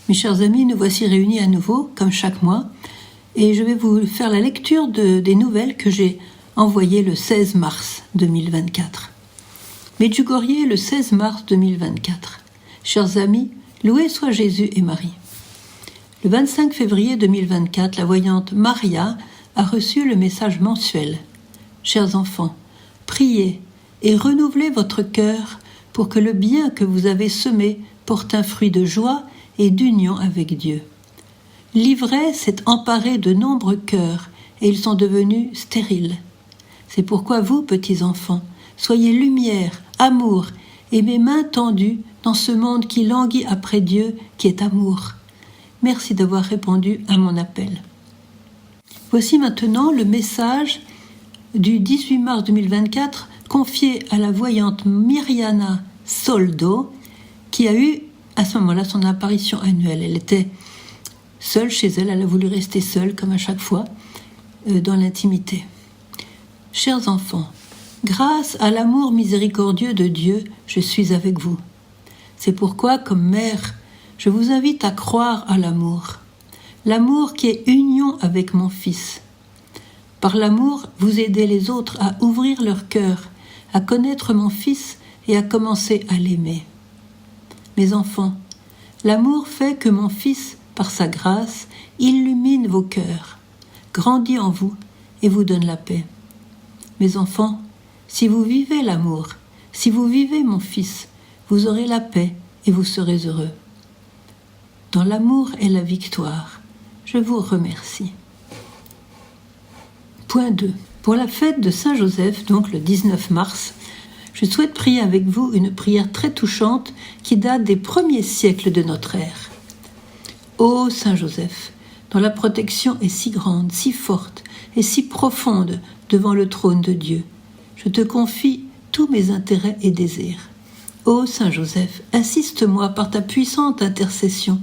Mes chers amis, nous voici réunis à nouveau, comme chaque mois, et je vais vous faire la lecture des nouvelles que j'ai envoyées le 16 mars 2024. Medjugorje, le 16 mars 2024. Chers amis, loués soient Jésus et Marie. Le 25 février 2024, la voyante Maria a reçu le message mensuel. Chers enfants, priez et renouvelez votre cœur pour que le bien que vous avez semé porte un fruit de joie et d'union avec Dieu. L'ivresse s'est emparée de nombreux cœurs et ils sont devenus stériles. C'est pourquoi vous, petits enfants, soyez lumière, amour et mes mains tendues dans ce monde qui languit après Dieu qui est amour. Merci d'avoir répondu à mon appel. Voici maintenant le message du 18 mars 2024 confié à la voyante Mirjana Soldo qui a eu à ce moment-là son apparition annuelle. Elle était seule chez elle, elle a voulu rester seule comme à chaque fois dans l'intimité. Chers enfants, grâce à l'amour miséricordieux de Dieu, je suis avec vous. C'est pourquoi, comme mère, je vous invite à croire à l'amour. L'amour qui est union avec mon Fils. Par l'amour, vous aidez les autres à ouvrir leur cœur, à connaître mon Fils et à commencer à l'aimer. Mes enfants, l'amour fait que mon Fils, par sa grâce, illumine vos cœurs, grandit en vous et vous donne la paix. Mes enfants, si vous vivez l'amour, si vous vivez mon Fils, vous aurez la paix et vous serez heureux. Dans l'amour est la victoire. Je vous remercie. Point 2. Pour la fête de Saint Joseph, donc le 19 mars, je souhaite prier avec vous une prière très touchante qui date des premiers siècles de notre ère. Ô Saint Joseph, dont la protection est si grande, si forte et si profonde devant le trône de Dieu, je te confie tous mes intérêts et désirs. Ô Saint Joseph, assiste-moi par ta puissante intercession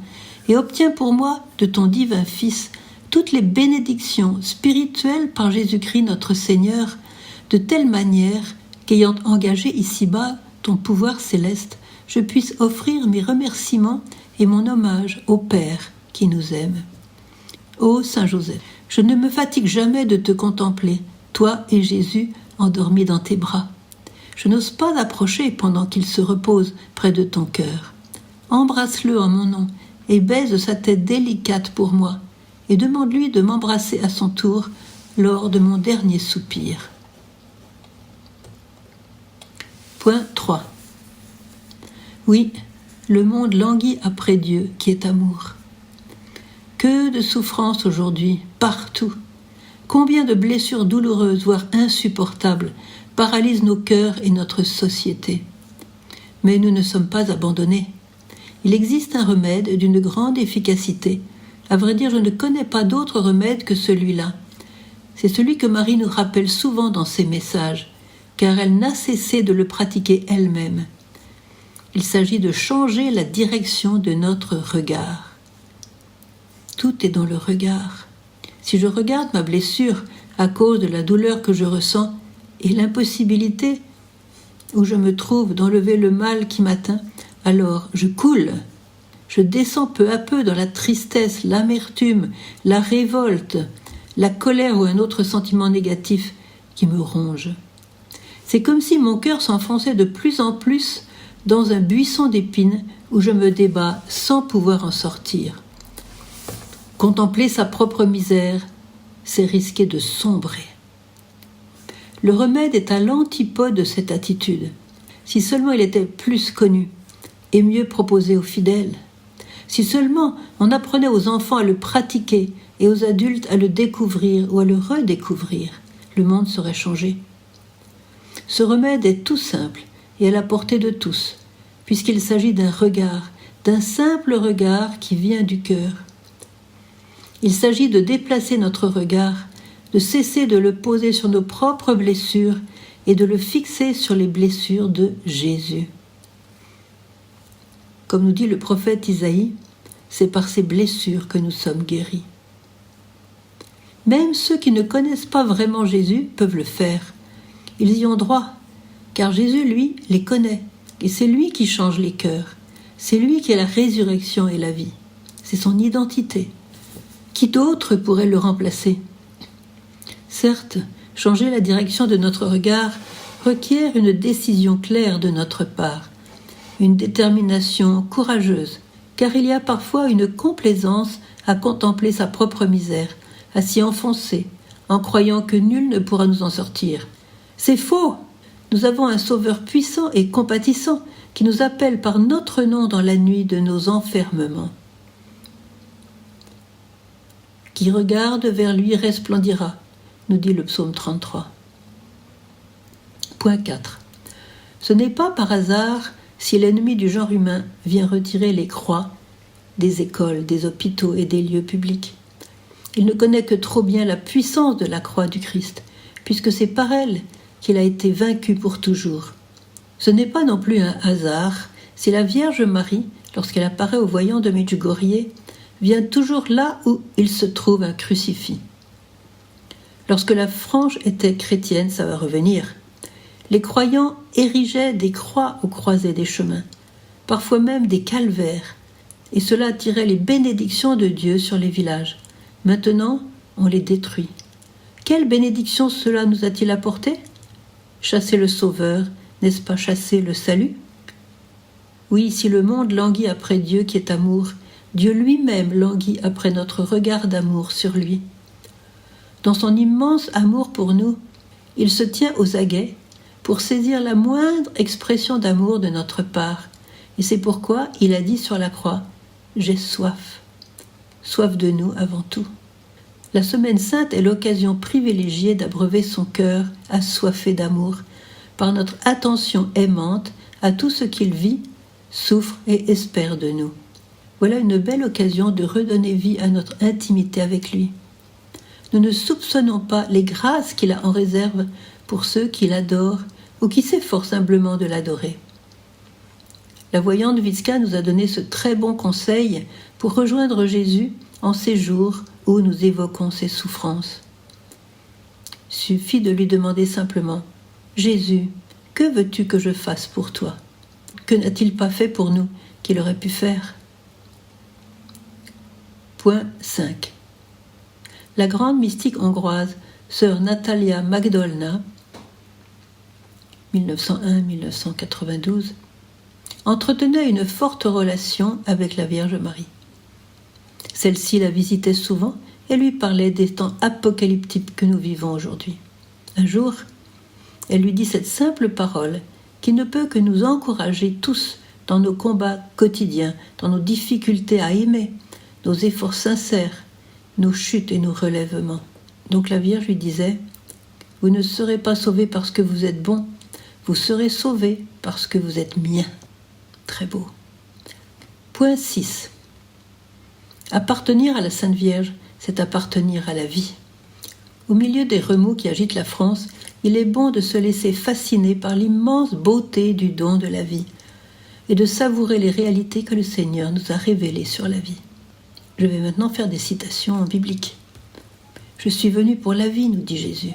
et obtiens pour moi de ton divin Fils toutes les bénédictions spirituelles par Jésus-Christ notre Seigneur, de telle manière qu'ayant engagé ici-bas ton pouvoir céleste, je puisse offrir mes remerciements et mon hommage au Père qui nous aime. Ô Saint Joseph, je ne me fatigue jamais de te contempler, toi et Jésus endormis dans tes bras. Je n'ose pas approcher pendant qu'il se repose près de ton cœur. Embrasse-le en mon nom et baise sa tête délicate pour moi, et demande-lui de m'embrasser à son tour lors de mon dernier soupir. Point 3. Oui, le monde languit après Dieu qui est amour. Que de souffrances aujourd'hui, partout. Combien de blessures douloureuses, voire insupportables, paralysent nos cœurs et notre société. Mais nous ne sommes pas abandonnés. Il existe un remède d'une grande efficacité. À vrai dire, je ne connais pas d'autre remède que celui-là. C'est celui que Marie nous rappelle souvent dans ses messages, car elle n'a cessé de le pratiquer elle-même. Il s'agit de changer la direction de notre regard. Tout est dans le regard. Si je regarde ma blessure à cause de la douleur que je ressens et l'impossibilité où je me trouve d'enlever le mal qui m'atteint, alors je coule. Je descends peu à peu dans la tristesse, l'amertume, la révolte, la colère ou un autre sentiment négatif qui me ronge. C'est comme si mon cœur s'enfonçait de plus en plus dans un buisson d'épines où je me débats sans pouvoir en sortir. Contempler sa propre misère, c'est risquer de sombrer. Le remède est à l'antipode de cette attitude. Si seulement il était plus connu et mieux proposé aux fidèles. Si seulement on apprenait aux enfants à le pratiquer et aux adultes à le découvrir ou à le redécouvrir, le monde serait changé. Ce remède est tout simple et à la portée de tous, puisqu'il s'agit d'un regard, d'un simple regard qui vient du cœur. Il s'agit de déplacer notre regard, de cesser de le poser sur nos propres blessures et de le fixer sur les blessures de Jésus. Comme nous dit le prophète Isaïe, c'est par ces blessures que nous sommes guéris. Même ceux qui ne connaissent pas vraiment Jésus peuvent le faire. Ils y ont droit, car Jésus, lui, les connaît, et c'est lui qui change les cœurs. C'est lui qui est la résurrection et la vie. c'est son identité. Qui d'autre pourrait le remplacer ? Certes, changer la direction de notre regard requiert une décision claire de notre part, une détermination courageuse, car il y a parfois une complaisance à contempler sa propre misère, à s'y enfoncer, en croyant que nul ne pourra nous en sortir. C'est faux! Nous avons un Sauveur puissant et compatissant qui nous appelle par notre nom dans la nuit de nos enfermements. Qui regarde vers lui resplendira, nous dit le psaume 33. Point 4. Ce n'est pas par hasard si l'ennemi du genre humain vient retirer les croix des écoles, des hôpitaux et des lieux publics. Il ne connaît que trop bien la puissance de la croix du Christ, puisque c'est par elle qu'il a été vaincu pour toujours. Ce n'est pas non plus un hasard si la Vierge Marie, lorsqu'elle apparaît au voyant de Medjugorje, vient toujours là où il se trouve un crucifix. Lorsque la frange était chrétienne, ça va revenir, les croyants érigeaient des croix aux croisées des chemins, parfois même des calvaires, et cela attirait les bénédictions de Dieu sur les villages. Maintenant, on les détruit. Quelle bénédiction cela nous a-t-il apporté ? Chasser le Sauveur, n'est-ce pas chasser le salut ? Oui, si le monde languit après Dieu qui est amour, Dieu lui-même languit après notre regard d'amour sur lui. Dans son immense amour pour nous, il se tient aux aguets pour saisir la moindre expression d'amour de notre part. Et c'est pourquoi il a dit sur la croix « J'ai soif ». Soif de nous avant tout. La Semaine Sainte est l'occasion privilégiée d'abreuver son cœur assoiffé d'amour par notre attention aimante à tout ce qu'il vit, souffre et espère de nous. Voilà une belle occasion de redonner vie à notre intimité avec lui. Nous ne soupçonnons pas les grâces qu'il a en réserve pour ceux qui l'adorent ou qui s'efforcent humblement de l'adorer. La voyante Vicka nous a donné ce très bon conseil pour rejoindre Jésus en ces jours où nous évoquons ses souffrances. Suffit de lui demander simplement « Jésus, que veux-tu que je fasse pour toi ? Que n'a-t-il pas fait pour nous qu'il aurait pu faire ?» Point 5. La grande mystique hongroise, sœur Natalia Magdolna, 1901-1992, entretenait une forte relation avec la Vierge Marie. Celle-ci la visitait souvent et lui parlait des temps apocalyptiques que nous vivons aujourd'hui. Un jour, elle lui dit cette simple parole qui ne peut que nous encourager tous dans nos combats quotidiens, dans nos difficultés à aimer, nos efforts sincères, nos chutes et nos relèvements. Donc la Vierge lui disait « Vous ne serez pas sauvés parce que vous êtes bons, vous serez sauvés parce que vous êtes miens. » Très beau. Point 6. Appartenir à la Sainte Vierge, c'est appartenir à la vie. Au milieu des remous qui agitent la France, il est bon de se laisser fasciner par l'immense beauté du don de la vie et de savourer les réalités que le Seigneur nous a révélées sur la vie. Je vais maintenant faire des citations bibliques. « Je suis venu pour la vie », nous dit Jésus.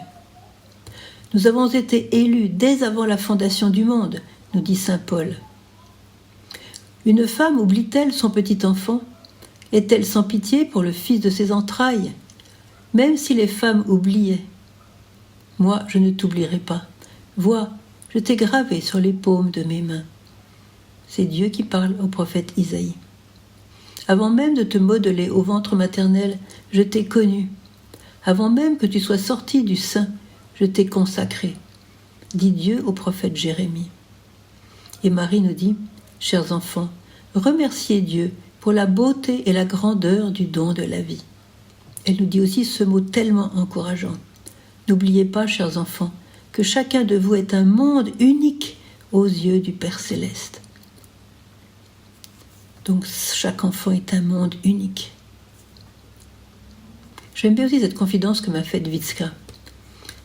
« Nous avons été élus dès avant la fondation du monde », nous dit saint Paul. « Une femme oublie-t-elle son petit enfant ? Est-elle sans pitié pour le fils de ses entrailles ? Même si les femmes oubliaient. Moi, je ne t'oublierai pas. Vois, je t'ai gravé sur les paumes de mes mains. » C'est Dieu qui parle au prophète Isaïe. « Avant même de te modeler au ventre maternel, je t'ai connu. Avant même que tu sois sorti du sein, je t'ai consacré. » dit Dieu au prophète Jérémie. Et Marie nous dit « Chers enfants, remerciez Dieu pour la beauté et la grandeur du don de la vie. » Elle nous dit aussi ce mot tellement encourageant. « N'oubliez pas, chers enfants, que chacun de vous est un monde unique aux yeux du Père Céleste. » Donc chaque enfant est un monde unique. J'aime bien aussi cette confidence que m'a faite Vicka.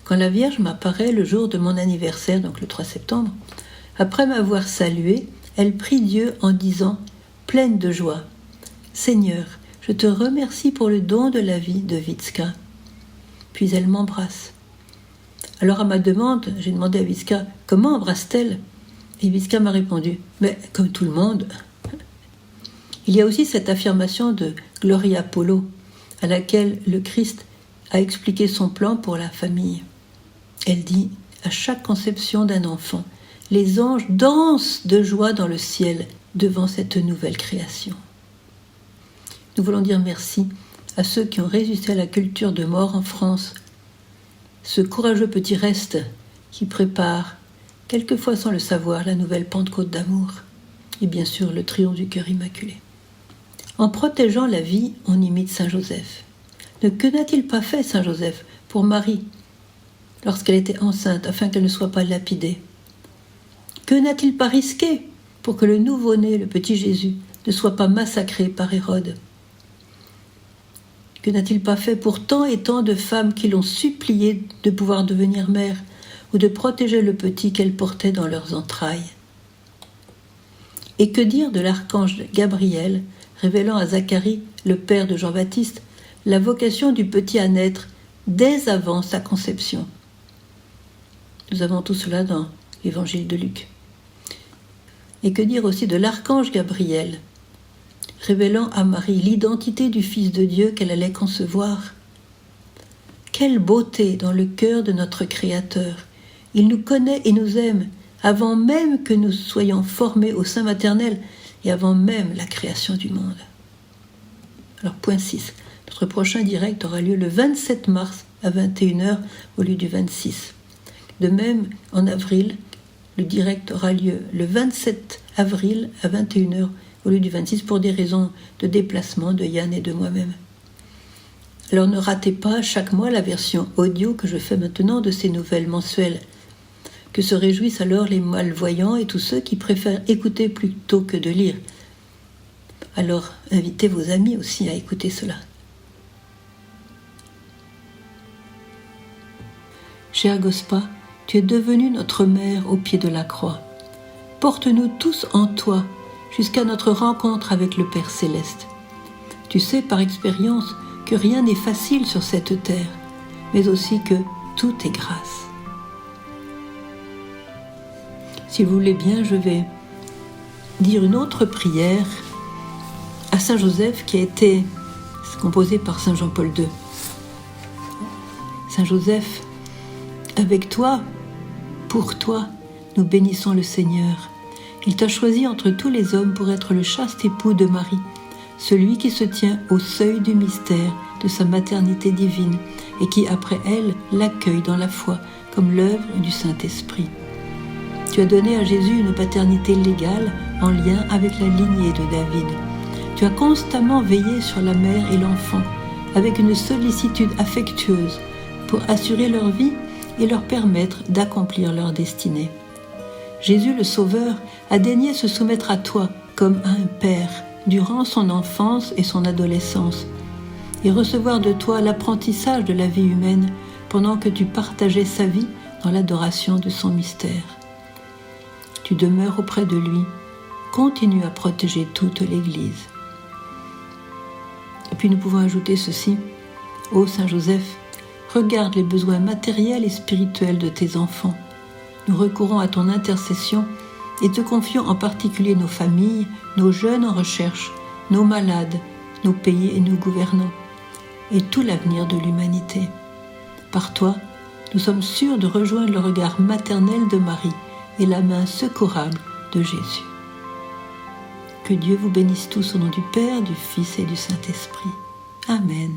Quand la Vierge m'apparaît le jour de mon anniversaire, donc le 3 septembre, après m'avoir salué, elle prie Dieu en disant, pleine de joie, « Seigneur, je te remercie pour le don de la vie de Vicka. » Puis elle m'embrasse. Alors à ma demande, j'ai demandé à Vicka, « Comment embrasse-t-elle » Et Vicka m'a répondu, « Mais comme tout le monde. » Il y a aussi cette affirmation de Gloria Apollo, à laquelle le Christ a expliqué son plan pour la famille. Elle dit, à chaque conception d'un enfant, les anges dansent de joie dans le ciel devant cette nouvelle création. Nous voulons dire merci à ceux qui ont résisté à la culture de mort en France, ce courageux petit reste qui prépare, quelquefois sans le savoir, la nouvelle Pentecôte d'amour et bien sûr le triomphe du cœur immaculé. En protégeant la vie, on imite Saint Joseph. Que n'a-t-il pas fait, Saint Joseph, pour Marie, lorsqu'elle était enceinte, afin qu'elle ne soit pas lapidée? Que n'a-t-il pas risqué pour que le nouveau-né, le petit Jésus, ne soit pas massacré par Hérode? Que n'a-t-il pas fait pour tant et tant de femmes qui l'ont supplié de pouvoir devenir mère ou de protéger le petit qu'elles portaient dans leurs entrailles? Et que dire de l'archange Gabriel, révélant à Zacharie, le père de Jean-Baptiste, la vocation du petit à naître dès avant sa conception? Nous avons tout cela dans l'évangile de Luc. Et que dire aussi de l'archange Gabriel, révélant à Marie l'identité du Fils de Dieu qu'elle allait concevoir? Quelle beauté dans le cœur de notre Créateur! Il nous connaît et nous aime, avant même que nous soyons formés au sein maternel et avant même la création du monde. Alors, point 6. Notre prochain direct aura lieu le 27 mars à 21h au lieu du 26. De même, en avril, le direct aura lieu le 27 avril à 21h au lieu du 26 pour des raisons de déplacement de Yann et de moi-même. Alors ne ratez pas chaque mois la version audio que je fais maintenant de ces nouvelles mensuelles. Que se réjouissent alors les malvoyants et tous ceux qui préfèrent écouter plutôt que de lire. Alors invitez vos amis aussi à écouter cela. Chère Gospa, tu es devenue notre mère au pied de la croix. Porte-nous tous en toi jusqu'à notre rencontre avec le Père Céleste. Tu sais par expérience que rien n'est facile sur cette terre, mais aussi que tout est grâce. Si vous voulez bien, je vais dire une autre prière à Saint Joseph qui a été composée par Saint Jean-Paul II. Saint Joseph, avec toi, pour toi, nous bénissons le Seigneur. Il t'a choisi entre tous les hommes pour être le chaste époux de Marie, celui qui se tient au seuil du mystère de sa maternité divine et qui, après elle, l'accueille dans la foi comme l'œuvre du Saint-Esprit. Tu as donné à Jésus une paternité légale en lien avec la lignée de David. Tu as constamment veillé sur la mère et l'enfant avec une sollicitude affectueuse pour assurer leur vie et leur permettre d'accomplir leur destinée. Jésus le Sauveur a daigné se soumettre à toi comme à un père durant son enfance et son adolescence et recevoir de toi l'apprentissage de la vie humaine pendant que tu partageais sa vie dans l'adoration de son mystère. Tu demeures auprès de lui, continue à protéger toute l'Église. Et puis nous pouvons ajouter ceci: ô Saint Joseph, regarde les besoins matériels et spirituels de tes enfants. Nous recourons à ton intercession et te confions en particulier nos familles, nos jeunes en recherche, nos malades, nos pays et nos gouvernants, et tout l'avenir de l'humanité. Par toi, nous sommes sûrs de rejoindre le regard maternel de Marie et la main secourable de Jésus. Que Dieu vous bénisse tous au nom du Père, du Fils et du Saint-Esprit. Amen.